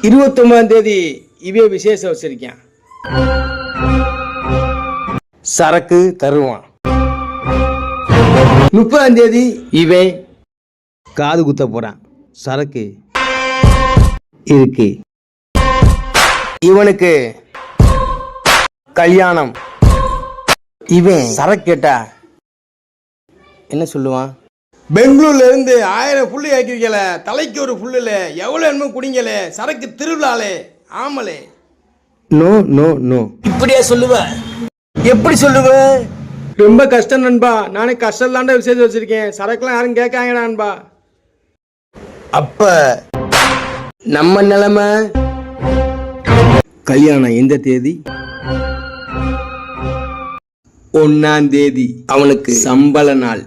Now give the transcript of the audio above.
29ஆம் தேதி இவே விசேஷம் வச்சிருக்கேன். சரக்கு தருவான். 30ஆம் தேதி இவன் காது குத்த போறான். சரக்கு இருக்கு. இவனுக்கு கல்யாணம். இவன் சரக்கு கேட்டா என்ன சொல்லுவான்? பெங்களூர்ல இருந்து 1000 புள்ளி ஆக்கிருக்கல, தலைக்கு ஒரு புல்லுல, எவ்வளவு என்னமோ குடிங்கல, சரக்கு திருவிழாலே. ஆமலே. No no no. இப்படியா சொல்லுவ? எப்படி சொல்லுவ? ரொம்ப கஷ்டம் நண்பா. நானே கஷ்டம் தாண்டா விசேஷம் வச்சிருக்கேன். சரக்குலாம் யாரும் கேட்காங்க நண்பா. அப்ப நம்ம நிலைமை கல்யாணம் எந்த தேதி? 1ஆம் தேதி. அவனுக்கு சம்பள நாள்.